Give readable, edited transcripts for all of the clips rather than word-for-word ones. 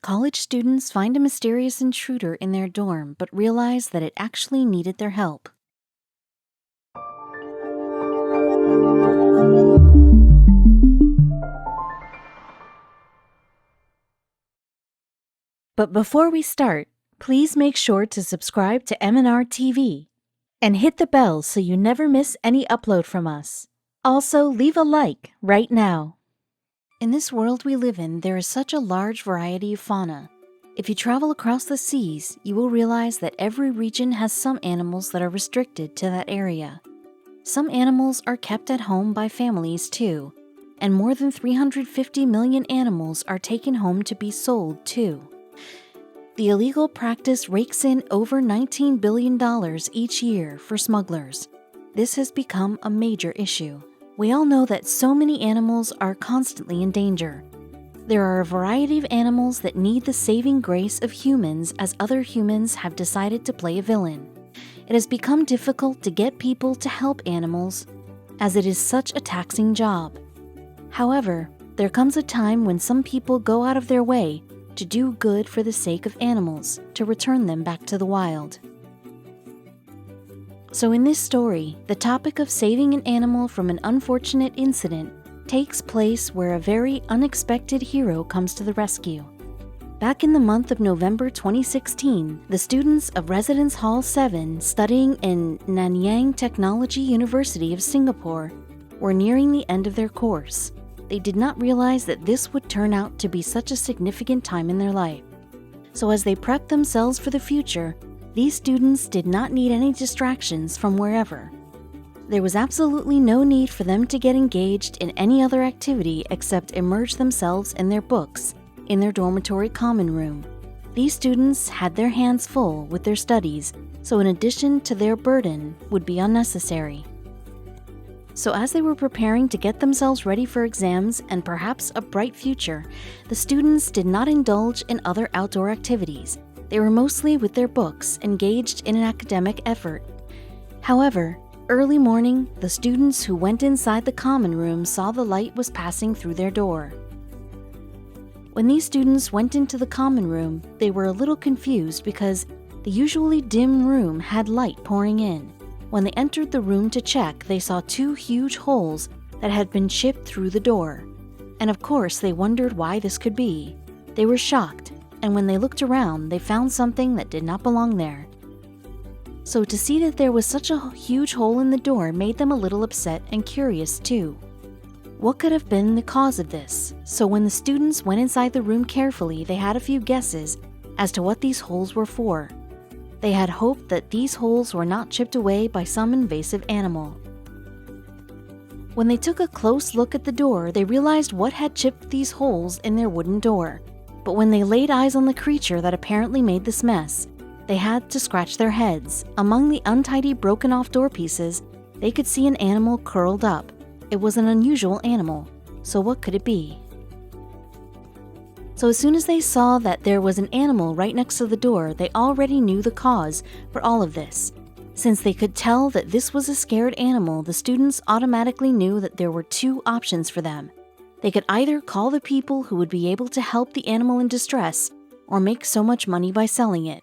College students find a mysterious intruder in their dorm but realize that it actually needed their help. But before we start, please make sure to subscribe to m&rtv and hit the bell so you never miss any upload from us. Also, leave a like right now. In this world we live in, there is such a large variety of fauna. If you travel across the seas, you will realize that every region has some animals that are restricted to that area. Some animals are kept at home by families too, and more than 350 million animals are taken home to be sold too. The illegal practice rakes in over $19 billion each year for smugglers. This has become a major issue. We all know that so many animals are constantly in danger. There are a variety of animals that need the saving grace of humans, as other humans have decided to play a villain. It has become difficult to get people to help animals, as it is such a taxing job. However, there comes a time when some people go out of their way to do good for the sake of animals, to return them back to the wild. So in this story, the topic of saving an animal from an unfortunate incident takes place where a very unexpected hero comes to the rescue. Back in the month of November 2016, the students of Residence Hall 7 studying in Nanyang Technology University of Singapore were nearing the end of their course. They did not realize that this would turn out to be such a significant time in their life. So as they prepped themselves for the future, these students did not need any distractions from wherever. There was absolutely no need for them to get engaged in any other activity except immerse themselves in their books in their dormitory common room. These students had their hands full with their studies, so an addition to their burden would be unnecessary. So as they were preparing to get themselves ready for exams and perhaps a bright future, the students did not indulge in other outdoor activities. They were mostly with their books, engaged in an academic effort. However, early morning, the students who went inside the common room saw the light was passing through their door. When these students went into the common room, they were a little confused because the usually dim room had light pouring in. When they entered the room to check, they saw two huge holes that had been chipped through the door. And of course, they wondered why this could be. They were shocked, and when they looked around, they found something that did not belong there. So to see that there was such a huge hole in the door made them a little upset and curious too. What could have been the cause of this? So when the students went inside the room carefully, they had a few guesses as to what these holes were for. They had hoped that these holes were not chipped away by some invasive animal. When they took a close look at the door, they realized what had chipped these holes in their wooden door. But when they laid eyes on the creature that apparently made this mess, they had to scratch their heads. Among the untidy, broken-off door pieces, they could see an animal curled up. It was an unusual animal, so what could it be? So as soon as they saw that there was an animal right next to the door, they already knew the cause for all of this. Since they could tell that this was a scared animal, the students automatically knew that there were two options for them. They could either call the people who would be able to help the animal in distress, or make so much money by selling it.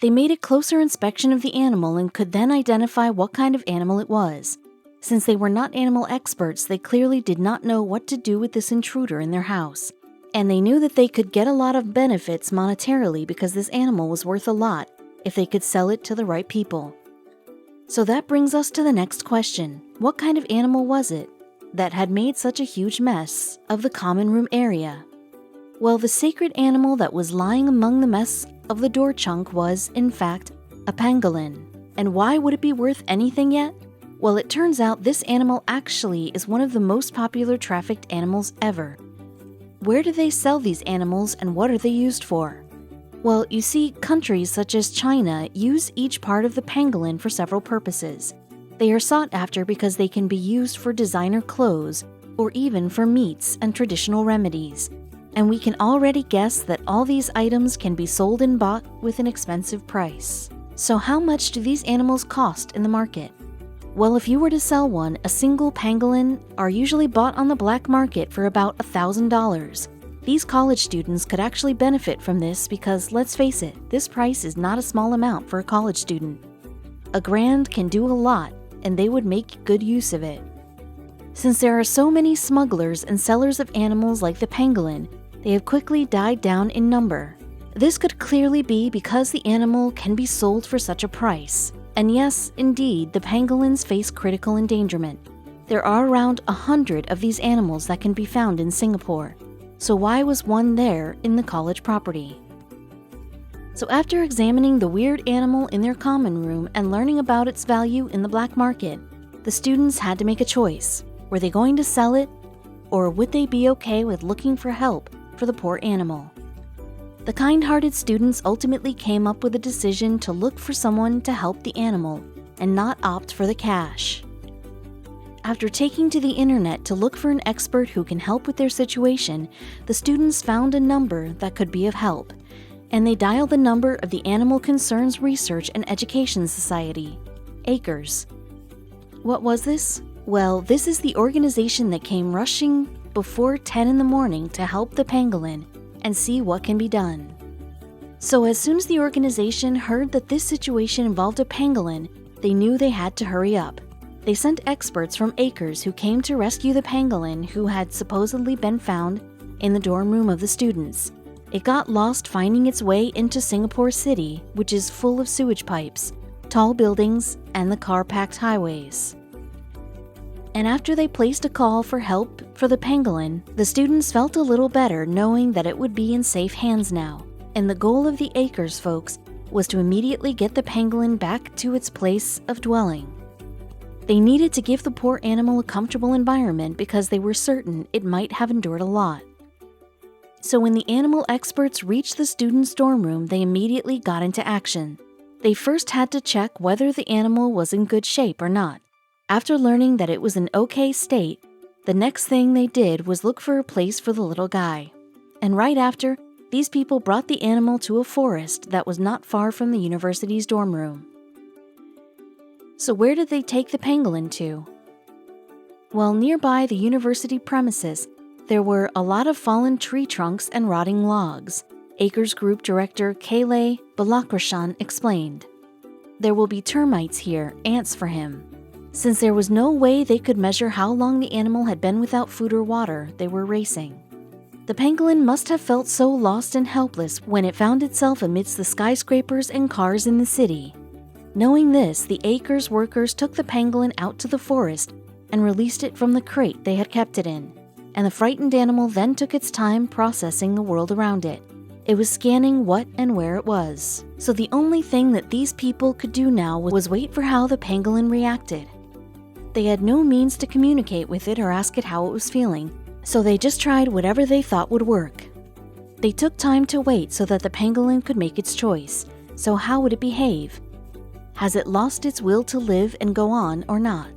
They made a closer inspection of the animal and could then identify what kind of animal it was. Since they were not animal experts, they clearly did not know what to do with this intruder in their house. And they knew that they could get a lot of benefits monetarily because this animal was worth a lot if they could sell it to the right people. So that brings us to the next question. What kind of animal was it that had made such a huge mess of the common room area? Well, the sacred animal that was lying among the mess of the door chunk was, in fact, a pangolin. And why would it be worth anything yet? Well, it turns out this animal actually is one of the most popular trafficked animals ever. Where do they sell these animals and what are they used for? Well, you see, countries such as China use each part of the pangolin for several purposes. They are sought after because they can be used for designer clothes or even for meats and traditional remedies. And we can already guess that all these items can be sold and bought with an expensive price. So how much do these animals cost in the market? Well, if you were to sell one, a single pangolin are usually bought on the black market for about $1,000. These college students could actually benefit from this because, let's face it, this price is not a small amount for a college student. $1,000 can do a lot, and they would make good use of it. Since there are so many smugglers and sellers of animals like the pangolin, they have quickly died down in number. This could clearly be because the animal can be sold for such a price. And yes, indeed, the pangolins face critical endangerment. There are around 100 of these animals that can be found in Singapore. So why was one there in the college property? So after examining the weird animal in their common room and learning about its value in the black market, the students had to make a choice. Were they going to sell it, or would they be okay with looking for help for the poor animal? The kind-hearted students ultimately came up with a decision to look for someone to help the animal and not opt for the cash. After taking to the internet to look for an expert who can help with their situation, the students found a number that could be of help, and they dialed the number of the Animal Concerns Research and Education Society, ACRES. What was this? Well, this is the organization that came rushing before 10 in the morning to help the pangolin and see what can be done. So as soon as the organization heard that this situation involved a pangolin, they knew they had to hurry up. They sent experts from ACRES who came to rescue the pangolin who had supposedly been found in the dorm room of the students. It got lost finding its way into Singapore City, which is full of sewage pipes, tall buildings, and the car-packed highways. And after they placed a call for help for the pangolin, the students felt a little better knowing that it would be in safe hands now. And the goal of the ACRES folks was to immediately get the pangolin back to its place of dwelling. They needed to give the poor animal a comfortable environment because they were certain it might have endured a lot. So when the animal experts reached the students' dorm room, they immediately got into action. They first had to check whether the animal was in good shape or not. After learning that it was in okay state, the next thing they did was look for a place for the little guy. And right after, these people brought the animal to a forest that was not far from the university's dorm room. So where did they take the pangolin to? Well, nearby the university premises, there were a lot of fallen tree trunks and rotting logs. ACRES Group Director Kale Balakrishnan explained. There will be termites here, ants for him. Since there was no way they could measure how long the animal had been without food or water, they were racing. The pangolin must have felt so lost and helpless when it found itself amidst the skyscrapers and cars in the city. Knowing this, the ACRES workers took the pangolin out to the forest and released it from the crate they had kept it in. And the frightened animal then took its time processing the world around it. It was scanning what and where it was. So the only thing that these people could do now was wait for how the pangolin reacted. They had no means to communicate with it or ask it how it was feeling, so they just tried whatever they thought would work. They took time to wait so that the pangolin could make its choice. So how would it behave? Has it lost its will to live and go on or not?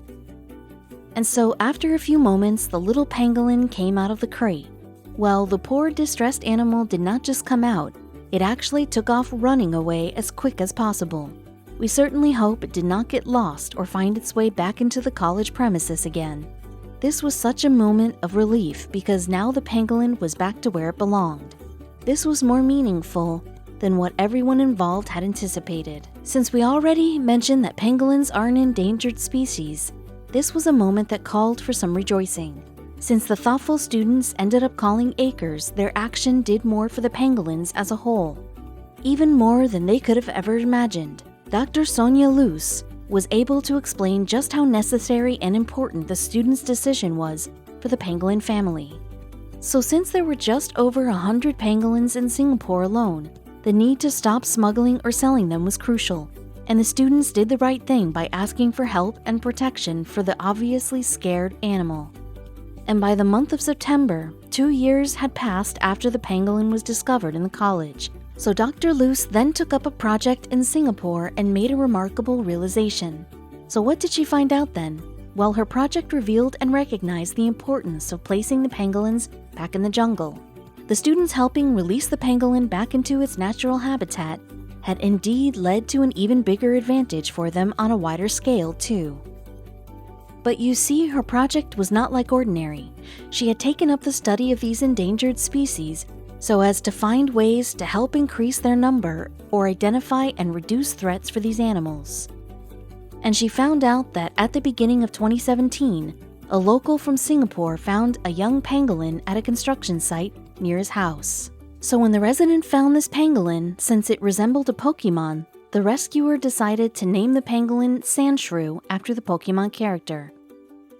And so after a few moments, the little pangolin came out of the crate. Well, the poor distressed animal did not just come out, it actually took off running away as quick as possible. We certainly hope it did not get lost or find its way back into the college premises again. This was such a moment of relief because now the pangolin was back to where it belonged. This was more meaningful than what everyone involved had anticipated. Since we already mentioned that pangolins are an endangered species, this was a moment that called for some rejoicing. Since the thoughtful students ended up calling ACRES, their action did more for the pangolins as a whole. Even more than they could have ever imagined. Dr. Sonia Luce was able to explain just how necessary and important the students' decision was for the pangolin family. So since there were just over 100 pangolins in Singapore alone, the need to stop smuggling or selling them was crucial, and the students did the right thing by asking for help and protection for the obviously scared animal. And by the month of September, 2 years had passed after the pangolin was discovered in the college. So Dr. Luce then took up a project in Singapore and made a remarkable realization. So what did she find out then? Well, her project revealed and recognized the importance of placing the pangolins back in the jungle. The students helping release the pangolin back into its natural habitat had indeed led to an even bigger advantage for them on a wider scale too. But you see, her project was not like ordinary. She had taken up the study of these endangered species so as to find ways to help increase their number or identify and reduce threats for these animals. And she found out that at the beginning of 2017, a local from Singapore found a young pangolin at a construction site near his house. So when the resident found this pangolin, since it resembled a Pokemon, the rescuer decided to name the pangolin Sandshrew after the Pokemon character.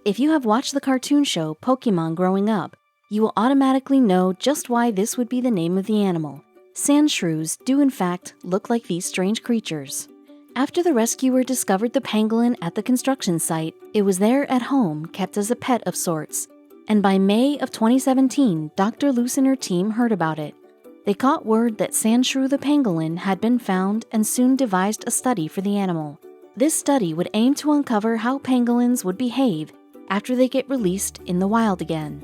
If you have watched the cartoon show Pokemon growing up, you will automatically know just why this would be the name of the animal. Sandshrews do in fact look like these strange creatures. After the rescuer discovered the pangolin at the construction site, it was there at home, kept as a pet of sorts. And by May of 2017, Dr. Luce and her team heard about it. They caught word that Sandshrew the pangolin had been found and soon devised a study for the animal. This study would aim to uncover how pangolins would behave after they get released in the wild again.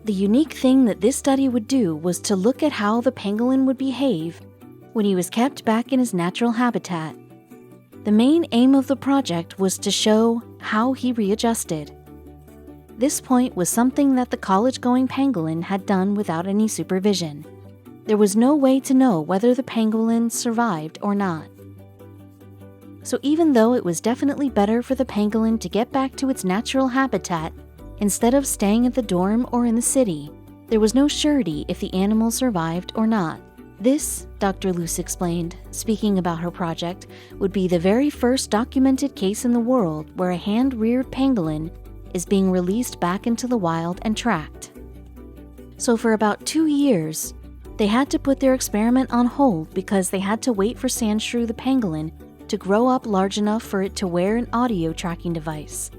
The unique thing that this study would do was to look at how the pangolin would behave when he was kept back in his natural habitat. The main aim of the project was to show how he readjusted. This point was something that the college-going pangolin had done without any supervision. There was no way to know whether the pangolin survived or not. So even though it was definitely better for the pangolin to get back to its natural habitat instead of staying at the dorm or in the city, there was no surety if the animal survived or not. This, Dr. Luce explained, speaking about her project, would be the very first documented case in the world where a hand-reared pangolin is being released back into the wild and tracked. So for about 2 years, they had to put their experiment on hold because they had to wait for Sandshrew the pangolin to grow up large enough for it to wear an audio tracking device.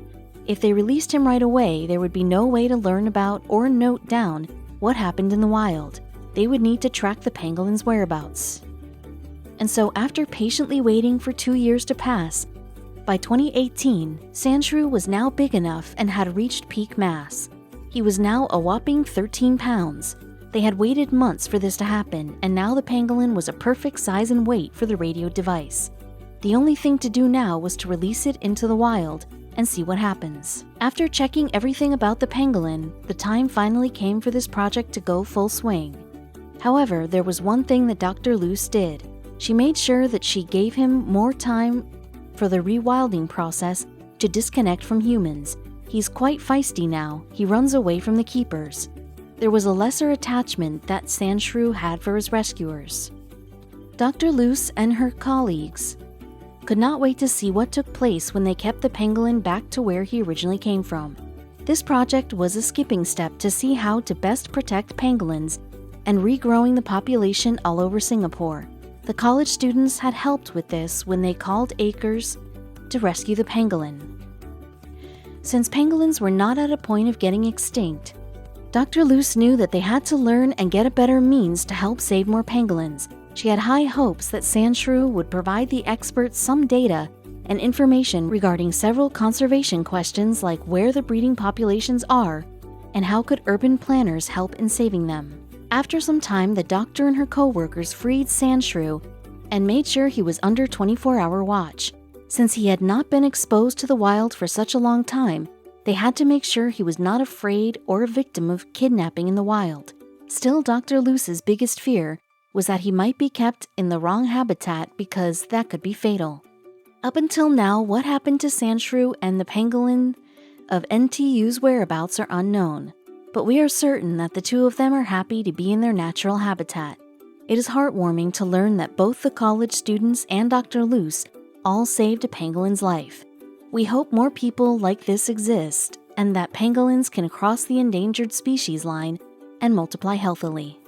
If they released him right away, there would be no way to learn about or note down what happened in the wild. They would need to track the pangolin's whereabouts. And so after patiently waiting for 2 years to pass, by 2018, Sandshrew was now big enough and had reached peak mass. He was now a whopping 13 pounds. They had waited months for this to happen, and now the pangolin was a perfect size and weight for the radio device. The only thing to do now was to release it into the wild and see what happens. After checking everything about the pangolin, the time finally came for this project to go full swing. However, there was one thing that Dr. Luce did. She made sure that she gave him more time for the rewilding process to disconnect from humans. He's quite feisty now. He runs away from the keepers. There was a lesser attachment that Sandshrew had for his rescuers. Dr. Luce and her colleagues could not wait to see what took place when they kept the pangolin back to where he originally came from. This project was a skipping step to see how to best protect pangolins and regrowing the population all over Singapore. The college students had helped with this when they called acres to rescue the pangolin. Since pangolins were not at a point of getting extinct, Dr. Luce knew that they had to learn and get a better means to help save more pangolins. She had high hopes that Sandshrew would provide the experts some data and information regarding several conservation questions like where the breeding populations are and how could urban planners help in saving them. After some time, the doctor and her co-workers freed Sandshrew and made sure he was under 24-hour watch. Since he had not been exposed to the wild for such a long time, they had to make sure he was not afraid or a victim of kidnapping in the wild. Still, Dr. Luce's biggest fear was that he might be kept in the wrong habitat because that could be fatal. Up until now, what happened to Sandshrew and the pangolin of NTU's whereabouts are unknown, but we are certain that the two of them are happy to be in their natural habitat. It is heartwarming to learn that both the college students and Dr. Luce all saved a pangolin's life. We hope more people like this exist and that pangolins can cross the endangered species line and multiply healthily.